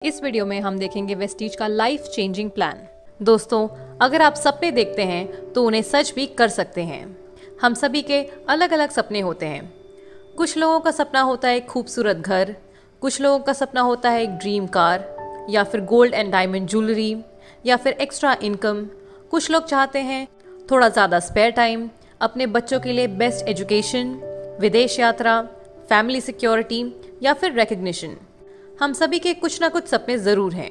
इस वीडियो में हम देखेंगे वेस्टीज का लाइफ चेंजिंग प्लान। दोस्तों, अगर आप सपने देखते हैं तो उन्हें सच भी कर सकते हैं। हम सभी के अलग अलग सपने होते हैं। कुछ लोगों का सपना होता है एक खूबसूरत घर, कुछ लोगों का सपना होता है एक ड्रीम कार या फिर गोल्ड एंड डायमंड ज्वेलरी या फिर एक्स्ट्रा इनकम। कुछ लोग चाहते हैं थोड़ा ज़्यादा स्पेयर टाइम, अपने बच्चों के लिए बेस्ट एजुकेशन, विदेश यात्रा, फैमिली सिक्योरिटी या फिर रिकग्निशन। हम सभी के कुछ ना कुछ सपने ज़रूर हैं,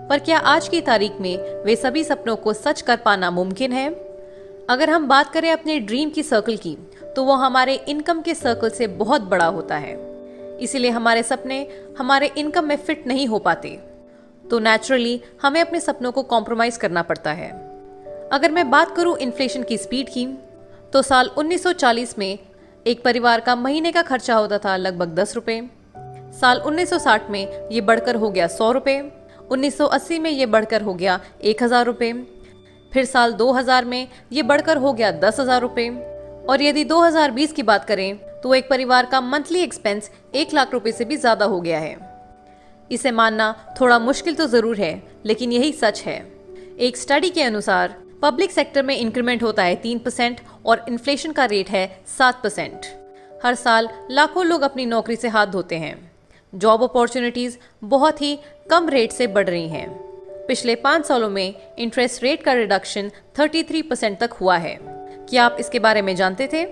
पर क्या आज की तारीख में वे सभी सपनों को सच कर पाना मुमकिन है? अगर हम बात करें अपने ड्रीम की सर्कल की, तो वो हमारे इनकम के सर्कल से बहुत बड़ा होता है। इसीलिए हमारे सपने हमारे इनकम में फिट नहीं हो पाते, तो नेचुरली हमें अपने सपनों को कॉम्प्रोमाइज़ करना पड़ता है। अगर मैं बात करूं इन्फ्लेशन की स्पीड की, तो साल 1940 में एक परिवार का महीने का खर्चा होता था लगभग 10 रुपये। साल 1960 में ये बढ़कर हो गया 100 रुपये, 1980 में ये बढ़कर हो गया 1000 रुपये, फिर साल 2000 में ये बढ़कर हो गया 10,000 रुपये, और यदि 2020 की बात करें तो एक परिवार का मंथली एक्सपेंस 1 लाख रुपये से भी ज़्यादा हो गया है। इसे मानना थोड़ा मुश्किल तो ज़रूर है, लेकिन यही सच है। एक स्टडी के अनुसार पब्लिक सेक्टर में इंक्रीमेंट होता है 3% और इन्फ्लेशन का रेट है 7%। हर साल लाखों लोग अपनी नौकरी से हाथ धोते हैं। जॉब अपॉर्चुनिटीज़ बहुत ही कम रेट से बढ़ रही हैं। पिछले 5 सालों में इंटरेस्ट रेट का रिडक्शन 33% तक हुआ है। क्या आप इसके बारे में जानते थे?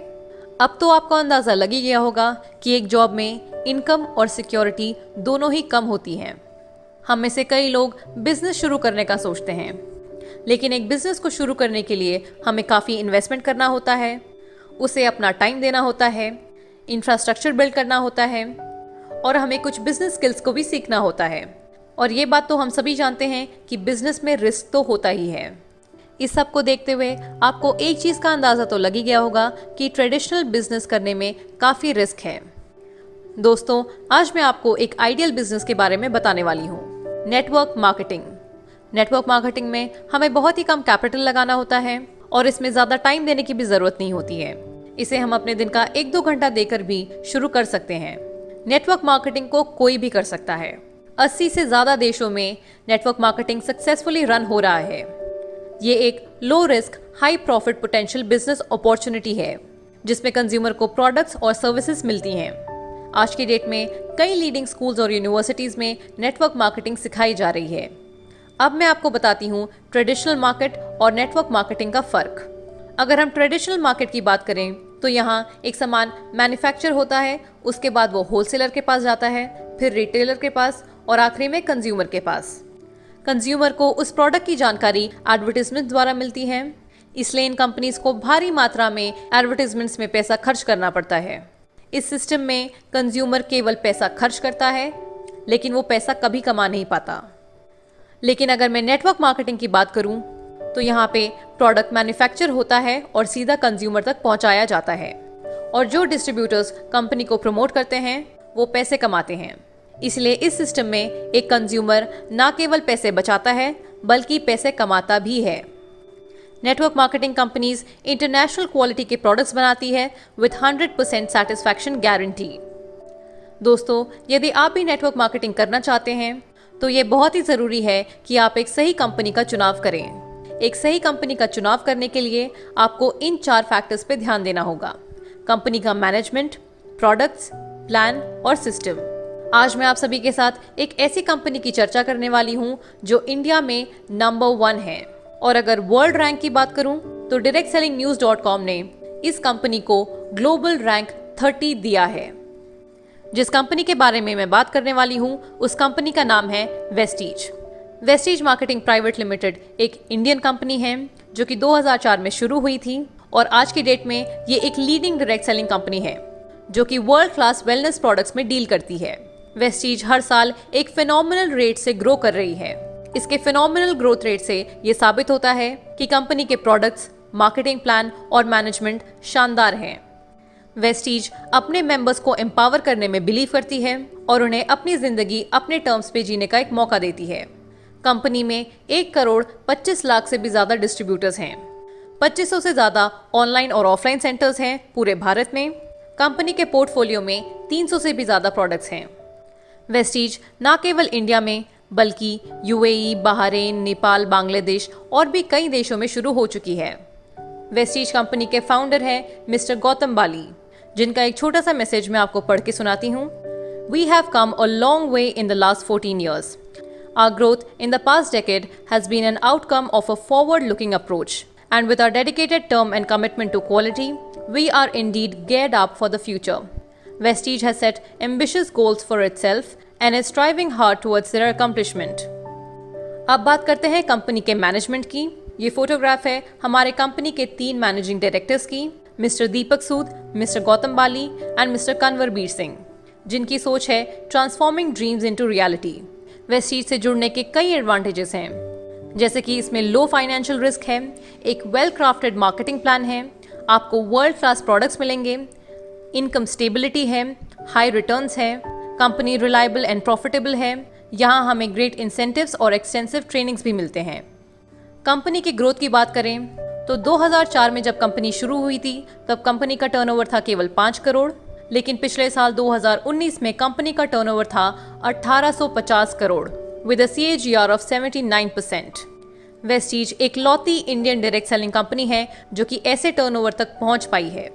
अब तो आपको अंदाज़ा लग ही गया होगा कि एक जॉब में इनकम और सिक्योरिटी दोनों ही कम होती हैं। हम में से कई लोग बिजनेस शुरू करने का सोचते हैं, लेकिन एक बिजनेस को शुरू करने के लिए हमें काफ़ी इन्वेस्टमेंट करना होता है, उसे अपना टाइम देना होता है, इंफ्रास्ट्रक्चर बिल्ड करना होता है, और हमें कुछ बिजनेस स्किल्स को भी सीखना होता है। और ये बात तो हम सभी जानते हैं कि बिजनेस में रिस्क तो होता ही है। इस सब को देखते हुए आपको एक चीज़ का अंदाज़ा तो लग ही गया होगा कि ट्रेडिशनल बिजनेस करने में काफ़ी रिस्क है। दोस्तों, आज मैं आपको एक आइडियल बिजनेस के बारे में बताने वाली हूँ, नेटवर्क मार्केटिंग। नेटवर्क मार्केटिंग में हमें बहुत ही कम कैपिटल लगाना होता है और इसमें ज़्यादा टाइम देने की भी ज़रूरत नहीं होती है। इसे हम अपने दिन का 1-2 घंटा देकर भी शुरू कर सकते हैं। नेटवर्क मार्केटिंग को कोई भी कर सकता है। 80 से ज़्यादा देशों में नेटवर्क मार्केटिंग सक्सेसफुली रन हो रहा है। ये एक low risk high profit potential business opportunity है, जिसमें कंज्यूमर को प्रोडक्ट्स और सर्विसेज मिलती हैं। आज की डेट में कई लीडिंग स्कूल्स और यूनिवर्सिटीज़ में नेटवर्क मार्केटिंग सिखाई जा रही है। अब मैं आपको बताती हूँ ट्रेडिशनल मार्केट और नेटवर्क मार्केटिंग का फ़र्क। अगर हम ट्रेडिशनल मार्केट की बात करें तो यहाँ एक सामान मैन्युफैक्चर होता है, उसके बाद वो होलसेलर के पास जाता है, फिर रिटेलर के पास और आखिरी में कंज्यूमर के पास। कंज्यूमर को उस प्रोडक्ट की जानकारी एडवर्टीजमेंट द्वारा मिलती है, इसलिए इन कंपनीज को भारी मात्रा में एडवर्टीजमेंट्स में पैसा खर्च करना पड़ता है। इस सिस्टम में कंज्यूमर केवल पैसा खर्च करता है, लेकिन वो पैसा कभी कमा नहीं पाता। लेकिन अगर मैं नेटवर्क मार्केटिंग की बात करूं, तो यहाँ पे प्रोडक्ट मैन्युफैक्चर होता है और सीधा कंज्यूमर तक पहुँचाया जाता है, और जो डिस्ट्रीब्यूटर्स कंपनी को प्रमोट करते हैं वो पैसे कमाते हैं। इसलिए इस सिस्टम में एक कंज्यूमर ना केवल पैसे बचाता है, बल्कि पैसे कमाता भी है। Network marketing companies international quality के प्रोडक्ट्स बनाती है विथ 100% सेटिस्फैक्शन गारंटी। दोस्तों, यदि आप भी नेटवर्क मार्केटिंग करना चाहते हैं तो ये बहुत ही ज़रूरी है कि आप एक सही कंपनी का चुनाव करें। एक सही कंपनी का चुनाव करने के लिए आपको इन 4 फैक्टर्स पे ध्यान देना होगा: कंपनी का मैनेजमेंट, प्रोडक्ट्स, प्लान और सिस्टम। आज मैं आप सभी के साथ एक ऐसी कंपनी की चर्चा करने वाली हूँ जो इंडिया में नंबर 1 है, और अगर वर्ल्ड रैंक की बात करूँ तो directSellingNews.com ने इस कंपनी को ग्लोबल रैंक 30 दिया है। जिस कंपनी के बारे में मैं बात करने वाली हूँ उस कंपनी का नाम है Vestige. Vestige marketing private limited एक इंडियन कंपनी है जो कि 2004 में शुरू हुई थी, और आज की डेट में ये एक लीडिंग डायरेक्ट सेलिंग कंपनी है जो कि वर्ल्ड क्लास वेलनेस प्रोडक्ट्स में डील करती है। वेस्टीज हर साल एक फिनोमिनल रेट से ग्रो कर रही है। इसके फिनोमिनल ग्रोथ रेट से ये साबित होता है कि कंपनी के प्रोडक्ट्स, मार्केटिंग प्लान और मैनेजमेंट शानदार हैं। वेस्टीज अपने मेंबर्स को एम्पावर करने में बिलीव करती है और उन्हें अपनी जिंदगी अपने टर्म्स पे जीने का एक मौका देती है। कंपनी में 1 करोड़ 25 लाख से भी ज़्यादा डिस्ट्रीब्यूटर्स हैं। 2500 से ज़्यादा ऑनलाइन और ऑफलाइन सेंटर्स हैं पूरे भारत में। कंपनी के पोर्टफोलियो में 300 से भी ज़्यादा प्रोडक्ट्स हैं। वेस्टीज न केवल इंडिया में बल्कि यूएई, बहरीन, नेपाल, बांग्लादेश और भी कई देशों में शुरू हो चुकी है। वेस्टीज कंपनी के फाउंडर हैं मिस्टर गौतम बाली, जिनका एक छोटा सा मैसेज मैं आपको पढ़ के सुनाती हूँ। We have come a long way in the last 14 years. Our growth in the past decade has been an outcome of a forward-looking approach. And with our dedicated term and commitment to quality, we are indeed geared up for the future. Vestige has set ambitious goals for itself and is striving hard towards their accomplishment. अब बात करते हैं company के management की। ये photograph है हमारे company के 3 मैनेजिंग डायरेक्टर्स की, Mister Deepak Sood, Mister Gautam Bali and Mister Kanwarbir Singh, जिनकी सोच है transforming dreams into reality. Vestige से जुड़ने के कई एडवांटेजेस हैं, जैसे कि इसमें लो फाइनेंशियल रिस्क है, एक वेल क्राफ्टेड मार्केटिंग प्लान है, आपको वर्ल्ड क्लास प्रोडक्ट्स मिलेंगे, इनकम स्टेबिलिटी है, हाई रिटर्न्स है, कंपनी रिलायबल एंड प्रॉफिटेबल है, यहाँ हमें ग्रेट इंसेंटिव्स और एक्सटेंसिव ट्रेनिंग्स भी मिलते हैं। कंपनी की ग्रोथ की बात करें तो 2004 में जब कंपनी शुरू हुई थी तब कंपनी का टर्नओवर था केवल 5 करोड़, लेकिन पिछले साल 2019 में कंपनी का टर्नओवर था 1850 crore with a CAGR of 79%। Vestige एक लौती इंडियन डायरेक्ट सेलिंग कंपनी है जो कि ऐसे टर्नओवर तक पहुंच पाई है।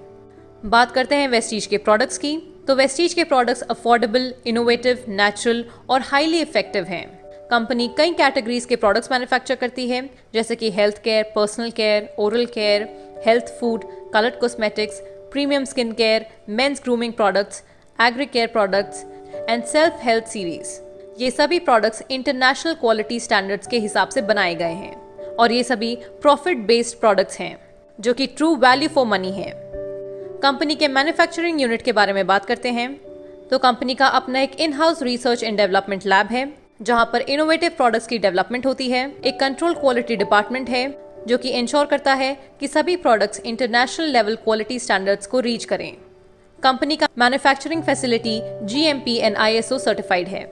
बात करते हैं वेस्टीज के प्रोडक्ट्स की, तो वेस्टीज के प्रोडक्ट्स अफोर्डेबल, इनोवेटिव, नेचुरल और हाईली इफेक्टिव हैं। कंपनी कई कैटेगरीज के प्रोडक्ट्स मैन्युफैक्चर करती है, जैसे कि health care, personal care, oral care, health food, coloured cosmetics, premium skin care, men's grooming products, agri care products and self health series. ये सभी प्रोडक्ट्स इंटरनेशनल क्वालिटी स्टैंडर्ड्स के हिसाब से बनाए गए हैं और ये सभी प्रॉफिट बेस्ड प्रोडक्ट्स हैं जो कि ट्रू वैल्यू फॉर मनी है। कंपनी के मैन्युफैक्चरिंग यूनिट के बारे में बात करते हैं तो कंपनी का अपना एक in house research and development lab है जहां पर इनोवेटिव प्रोडक्ट्स की डेवलपमेंट होती है। एक कंट्रोल क्वालिटी डिपार्टमेंट है जो कि इंश्योर करता है कि सभी products international level quality standards को रीच करें। कंपनी का manufacturing facility GMP and ISO certified है।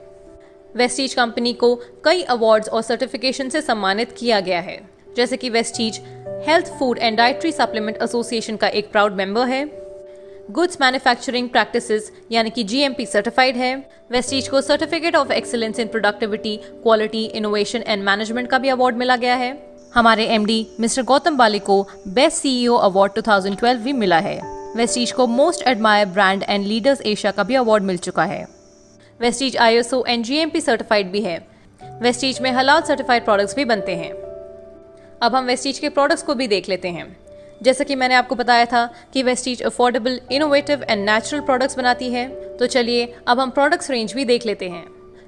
वेस्टीज कंपनी को कई अवार्ड्स और सर्टिफिकेशन से सम्मानित किया गया है, जैसे कि Vestige health food and dietary supplement association का एक प्राउड मेंबर है, गुड्स मैन्युफैक्चरिंग प्रैक्टिसेस यानी कि GMP सर्टिफाइड है। वेस्टीज को certificate of excellence in productivity, quality, innovation and management का भी अवार्ड मिला गया है। हमारे MD मिस्टर गौतम बाली को बेस्ट CEO अवार्ड 2012 भी मिला है। वेस्टीज को most admire brand and leaders Asia का भी अवार्ड मिल चुका है। Vestige ISO and GMP certified भी है। वेस्टीज में हलाल सर्टिफाइड प्रोडक्ट्स भी बनते हैं। अब हम वेस्टीज के प्रोडक्ट्स को भी देख लेते हैं। जैसा कि मैंने आपको बताया था कि Vestige affordable, innovative and natural products बनाती है, तो चलिए अब हम प्रोडक्ट्स रेंज भी देख लेते हैं।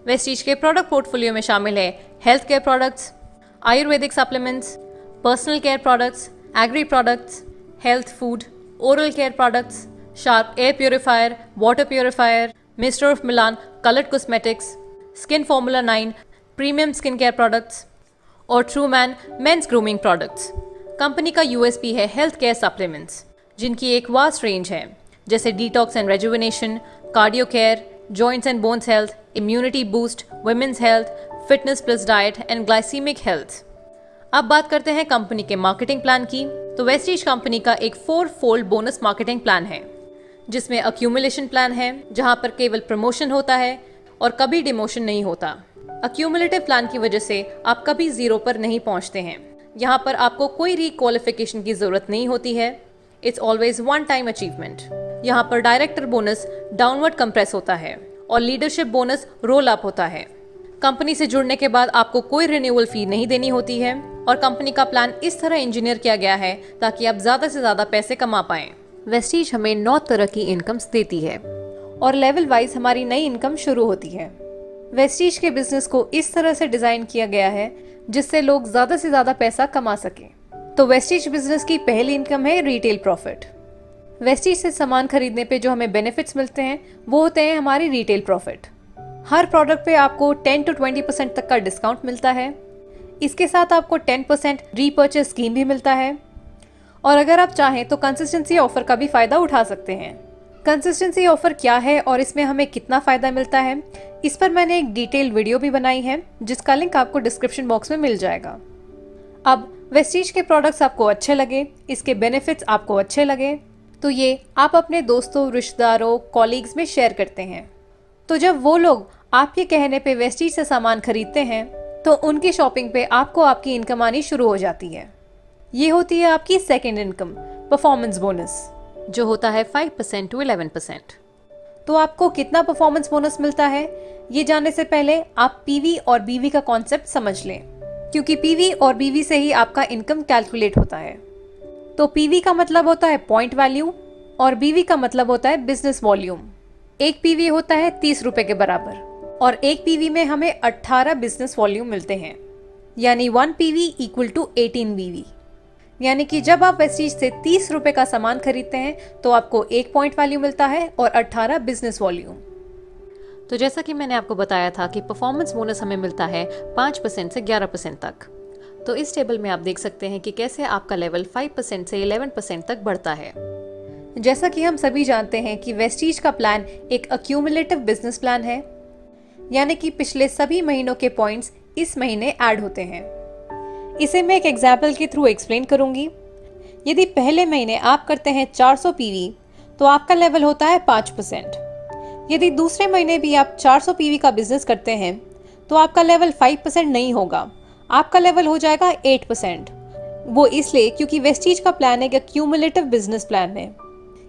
वेस्टीज के प्रोडक्ट पोर्टफोलियो में शामिल है health care products, ayurvedic supplements, personal care products, agri products, health food, oral care products, sharp air purifier, water purifier, mister of Milan coloured cosmetics, skin formula 9 premium skin care products और true man men's grooming products. Company का USP है health care supplements, जिनकी एक vast range है, जैसे detox and rejuvenation, cardio care, joints and bones health, immunity boost, women's health, fitness plus diet and glycaemic health. अब बात करते हैं कंपनी के मार्केटिंग प्लान की, तो वेस्टीज कंपनी का एक 4-fold बोनस मार्केटिंग प्लान है, जिसमें अक्यूमुलेशन प्लान है जहां पर केवल प्रमोशन होता है और कभी डिमोशन नहीं होता। अक्यूमुलेटिव प्लान की वजह से आप कभी जीरो पर नहीं पहुंचते हैं। यहाँ पर आपको कोई रीक्वालिफिकेशन की जरूरत नहीं होती है। It's always one time achievement. यहाँ पर डायरेक्टर बोनस डाउनवर्ड कंप्रेस होता है और लीडरशिप बोनस रोल अप होता है। कंपनी से जुड़ने के बाद आपको कोई रिन्यूअल फी नहीं देनी होती है और कंपनी का प्लान इस तरह इंजीनियर किया गया है ताकि आप ज्यादा से ज्यादा पैसे कमा पाएं। वेस्टीज हमें 9 तरह की इनकम्स देती है और लेवल वाइज हमारी नई इनकम शुरू होती है। वेस्टीज के बिजनेस को इस तरह से डिजाइन किया गया है जिससे लोग ज्यादा से ज्यादा पैसा कमा सकें। तो वेस्टीज बिजनेस की पहली इनकम है रिटेल प्रॉफिट। वेस्टीज से सामान खरीदने पे जो हमें बेनिफिट्स मिलते हैं वो होते हैं हमारी रिटेल प्रॉफिट। हर प्रोडक्ट पे आपको 10 to 20% तक का डिस्काउंट मिलता है। इसके साथ आपको 10% रीपर्चेस स्कीम भी मिलता है और अगर आप चाहें तो कंसिस्टेंसी ऑफर का भी फायदा उठा सकते हैं। कंसिस्टेंसी ऑफर क्या है और इसमें हमें कितना फायदा मिलता है, इस पर मैंने एक डिटेल वीडियो भी बनाई है जिसका लिंक आपको डिस्क्रिप्शन बॉक्स में मिल जाएगा। अब वेस्टीज के प्रोडक्ट्स आपको अच्छे लगे, इसके बेनिफिट्स आपको अच्छे लगे तो ये आप अपने दोस्तों, रिश्तेदारों, कॉलीग्स में शेयर करते हैं। तो जब वो लोग आप ये कहने पे वेस्टीज से सामान खरीदते हैं तो उनकी शॉपिंग पे आपको आपकी इनकम आनी शुरू हो जाती है। ये होती है आपकी सेकेंड इनकम, परफॉर्मेंस बोनस, जो होता है 5% to 11%। तो आपको कितना परफॉर्मेंस बोनस मिलता है, ये जानने से पहले आप पीवी और बीवी का कॉन्सेप्ट समझ लें, क्योंकि पीवी और बीवी से ही आपका इनकम कैलकुलेट होता है। तो पीवी का मतलब होता है पॉइंट वैल्यू और बीवी का मतलब होता है बिजनेस वॉल्यूम। एक पीवी होता है 30 रुपए के बराबर और एक पीवी में हमें 18 बिजनेस वॉल्यूम मिलते हैं, यानी 1 पीवी इक्वल टू 18 बीवी। यानी कि जब आप वेस्टीज से 30 रुपए का सामान खरीदते हैं तो आपको 1 पॉइंट वैल्यू मिलता है और 18 बिजनेस वॉल्यूम। तो जैसा कि मैंने आपको बताया था कि परफॉर्मेंस बोनस हमें मिलता है 5% से 11% तक। तो इस टेबल में आप देख सकते हैं कि कैसे आपका लेवल 5% से 11% तक बढ़ता है। जैसा कि हम सभी जानते हैं कि वेस्टीज का प्लान एक अक्यूमुलेटिव बिजनेस प्लान है, यानी कि पिछले सभी महीनों के पॉइंट्स इस महीने ऐड होते हैं। इसे मैं एक एग्जाम्पल के थ्रू एक्सप्लेन करूंगी। यदि पहले महीने आप करते हैं 400 पीवी तो आपका लेवल होता है 5%। यदि दूसरे महीने भी आप 400 पीवी का बिजनेस करते हैं तो आपका लेवल 5% नहीं होगा, आपका लेवल हो जाएगा 8%। वो इसलिए क्योंकि वेस्टीज का प्लान एक क्यूमुलेटिव बिजनेस प्लान है,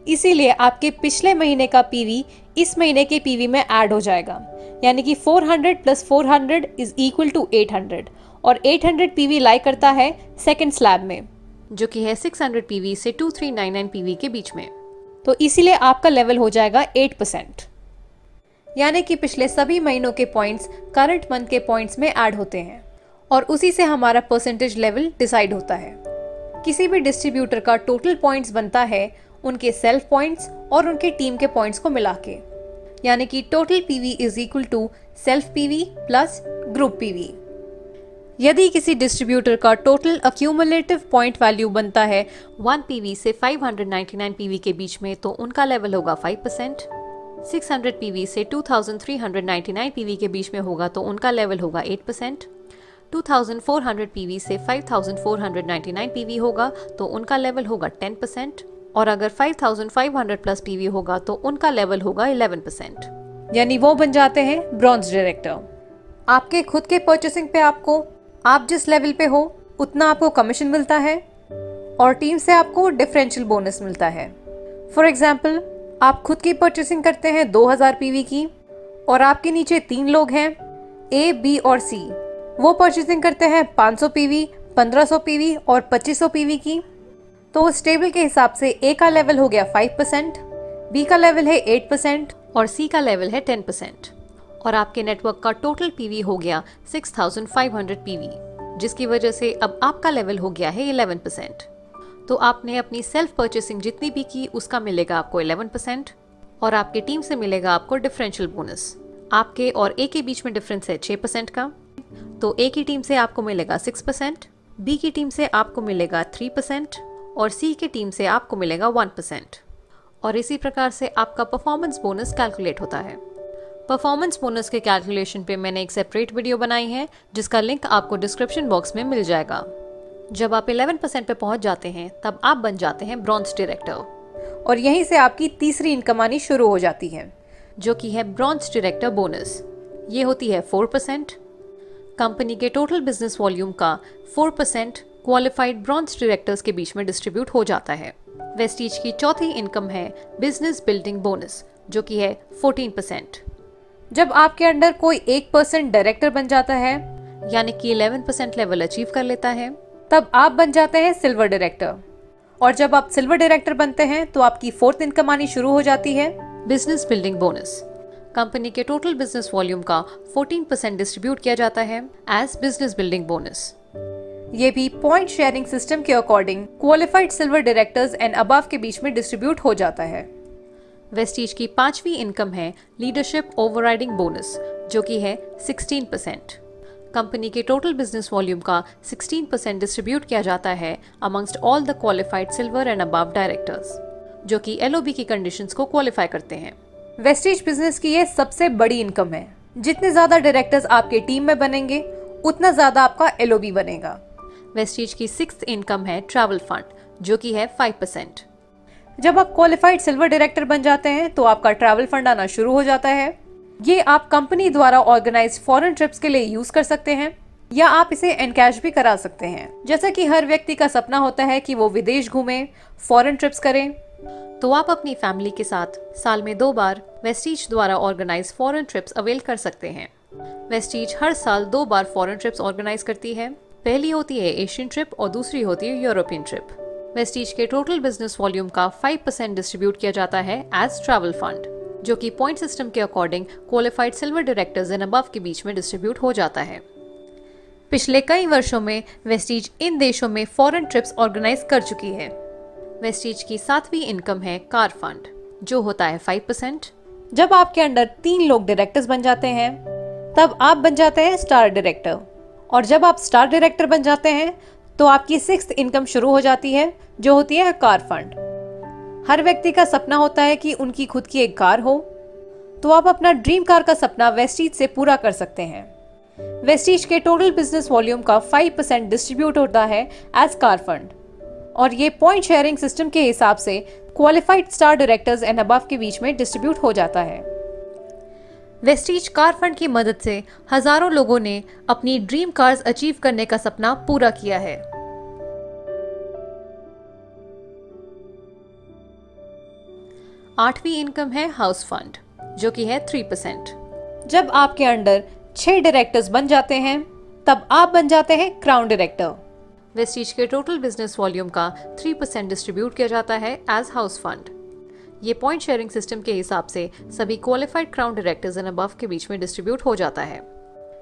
इसीलिए आपके पिछले महीने का पीवी इस महीने के पीवी में ऐड हो जाएगा, यानी कि 400 प्लस 400 इज इक्वल टू 800 और 800 पीवी लाई करता है सेकंड स्लैब में, जो कि है 600 पीवी से 2399 पीवी के बीच में। तो इसीलिए आपका लेवल हो जाएगा 8%, यानी कि पिछले सभी महीनों के पॉइंट्स करंट मंथ के पॉइंट्स में ऐड होते हैं और उसी से हमारा परसेंटेज लेवल डिसाइड होता है। किसी भी डिस्ट्रीब्यूटर का टोटल पॉइंट्स बनता है उनके सेल्फ पॉइंट्स और उनके टीम के पॉइंट्स को मिला के, यानी कि total PV is equal to self PV plus group PV. यदि किसी डिस्ट्रीब्यूटर का टोटल अक्यूमुलेटिव पॉइंट वैल्यू बनता है 1 पीवी से 599 पीवी के बीच में, तो उनका लेवल होगा 5%। 600 पीवी से 2399 पीवी के बीच में होगा तो उनका लेवल होगा 8%। 2400 पीवी से 5499 पीवी होगा तो उनका लेवल होगा 10%। और अगर 5500 प्लस पीवी होगा तो उनका लेवल होगा 11%, यानी वो बन जाते हैं ब्रॉन्ज डायरेक्टर। आपके खुद के परचेसिंग पे आप जिस लेवल पे हो उतना आपको कमीशन मिलता है और टीम से आपको डिफरेंशियल बोनस मिलता है। फॉर एग्जाम्पल, आप खुद की परचेसिंग करते हैं 2000 पीवी की और आपके नीचे 3 लोग हैं, ए, बी और सी। वो परचेसिंग करते हैं 500 पीवी, 1500 पीवी और 2500 पीवी की। तो उस टेबल के हिसाब से ए का लेवल हो गया 5%, बी का लेवल है 8% और सी का लेवल है 10%। और आपके नेटवर्क का टोटल पीवी हो गया 6500 पीवी, जिसकी वजह से अब आपका लेवल हो गया है 11%। तो आपने अपनी सेल्फ परचेसिंग जितनी भी की उसका मिलेगा आपको 11% और आपके टीम से मिलेगा आपको डिफरेंशियल बोनस। आपके और ए के बीच में डिफरेंस है 6% का, तो ए की टीम से आपको मिलेगा 6%, बी की टीम से आपको मिलेगा 3% और सी की टीम से आपको मिलेगा 1%। और इसी प्रकार से आपका परफॉर्मेंस बोनस कैलकुलेट होता है। परफॉर्मेंस बोनस के कैलकुलेशन पे मैंने एक सेपरेट वीडियो बनाई है जिसका लिंक आपको डिस्क्रिप्शन बॉक्स में मिल जाएगा। जब आप 11% पे पहुंच जाते हैं तब आप बन जाते हैं ब्रॉन्ज डायरेक्टर और यहीं से आपकी तीसरी इनकम आनी शुरू हो जाती है, जो कि है ब्रॉन्ज डायरेक्टर बोनस। ये होती है 4%। कंपनी के टोटल बिजनेस वॉल्यूम का 4% क्वालिफाइड ब्रॉन्ज डायरेक्टर्स के बीच में डिस्ट्रीब्यूट हो जाता है। वेस्टीज की चौथी इनकम है बिजनेस बिल्डिंग बोनस, जो कि है 14%। जब आपके अंडर कोई 1% डायरेक्टर बन जाता है, यानी कि 11% लेवल अचीव कर लेता है, तब आप बन जाते हैं सिल्वर डायरेक्टर। और जब आप सिल्वर डायरेक्टर बनते हैं तो आपकी 4th इनकम आनी शुरू हो जाती है बिजनेस बिल्डिंग बोनस। कंपनी के टोटल बिजनेस वॉल्यूम का 14% डिस्ट्रीब्यूट किया जाता है एज बिजनेस बिल्डिंग बोनस। ये भी पॉइंट शेयरिंग सिस्टम के according qualified silver directors and above के बीच में डिस्ट्रीब्यूट हो जाता है। वेस्टीज की 5वीं इनकम है लीडरशिप ओवरराइडिंग बोनस, जो कि है 16%। कंपनी के टोटल बिजनेस वॉल्यूम का 16% डिस्ट्रीब्यूट किया जाता है amongst all the qualified silver and above directors, जो कि एलओबी की कंडीशंस को क्वालिफाई करते हैं। वेस्टीज बिजनेस की ये सबसे बड़ी इनकम है। जितने ज्यादा डायरेक्टर्स आपके टीम में बनेंगे उतना ज्यादा आपका एलओबी बनेगा। वेस्टीज की 6th इनकम है ट्रैवल फंड, जो कि है 5%। जब आप क्वालिफाइड सिल्वर डायरेक्टर बन जाते हैं तो आपका ट्रैवल फंड आना शुरू हो जाता है। ये आप कंपनी द्वारा ऑर्गेनाइज फॉरेन ट्रिप्स के लिए यूज कर सकते हैं या आप इसे एनकैश भी करा सकते हैं। जैसा कि हर व्यक्ति का सपना होता है कि वो विदेश घूमे, फॉरेन ट्रिप्स करें, तो आप अपनी फैमिली के साथ साल में 2 बार वेस्टीज द्वारा ऑर्गेनाइज फॉरेन ट्रिप्स अवेल कर सकते हैं। वेस्टीज हर साल 2 बार फॉरेन ट्रिप्स ऑर्गेनाइज करती है। पहली होती है एशियन ट्रिप और दूसरी होती है यूरोपियन ट्रिप। वेस्टीज के टोटल बिजनेस वॉल्यूम का 5% डिस्ट्रीब्यूट किया जाता है एज ट्रैवल फंड, जो कि पॉइंट सिस्टम के according qualified silver directors and above के बीच में डिस्ट्रीब्यूट हो जाता है। पिछले कई वर्षों में वेस्टीज इन देशों में फॉरेन ट्रिप्स ऑर्गेनाइज कर चुकी है। वेस्टीज की 7वीं इनकम है कार फंड, जो होता है 5%। जब आपके अंडर 3 लोग डायरेक्टर्स बन जाते हैं, तब आप बन जाते हैं स्टार डायरेक्टर, और जब आप स्टार डायरेक्टर बन जाते हैं तो आपकी 6th इनकम शुरू हो जाती है, जो होती है कार फंड। हर व्यक्ति का सपना होता है कि उनकी खुद की एक कार हो, तो आप अपना ड्रीम कार का सपना वेस्टीज से पूरा कर सकते हैं। वेस्टीज के टोटल बिजनेस वॉल्यूम का 5% डिस्ट्रीब्यूट होता है एज कार फंड, और ये पॉइंट शेयरिंग सिस्टम के हिसाब से qualified star directors and above के बीच में डिस्ट्रीब्यूट हो जाता है। वेस्टीज कार फंड की मदद से हजारों लोगों ने अपनी ड्रीम कार्स अचीव करने का सपना पूरा किया है। आठवीं इनकम है हाउस फंड, जो कि है 3%। जब आपके अंडर 6 डायरेक्टर्स बन जाते हैं, तब आप बन जाते हैं क्राउन डायरेक्टर। वेस्टीज के टोटल बिजनेस वॉल्यूम का 3% डिस्ट्रीब्यूट किया जाता है एज हाउस फंड। ये पॉइंट शेयरिंग सिस्टम के हिसाब से सभी qualified crown directors and above के बीच में डिस्ट्रीब्यूट हो जाता है।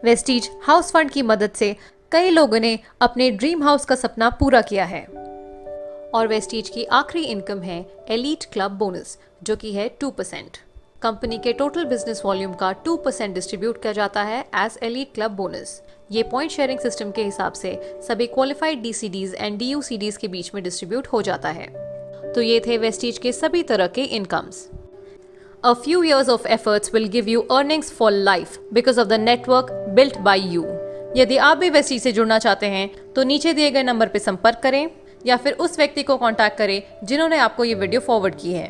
वेस्टीज हाउस फंड की मदद से कई लोगों ने अपने ड्रीम हाउस का सपना पूरा किया है। और वेस्टीज की आखिरी इनकम है एलीट क्लब बोनस, जो कि है 2%। कंपनी के टोटल बिजनेस वॉल्यूम का 2% डिस्ट्रीब्यूट किया जाता है एज एलीट क्लब बोनस। ये पॉइंट शेयरिंग सिस्टम के हिसाब से सभी क्वालिफाइड डीसीडीज एंड डीयूसीडीज के बीच में डिस्ट्रीब्यूट हो जाता है। तो ये थे वेस्टीज के सभी तरह के incomes. A few years of efforts will give you earnings for life because of the network built by you. यदि आप भी वेस्टीज से जुड़ना चाहते हैं तो नीचे दिए गए नंबर पर संपर्क करें या फिर उस व्यक्ति को कांटेक्ट करें जिन्होंने आपको ये वीडियो फॉरवर्ड की है।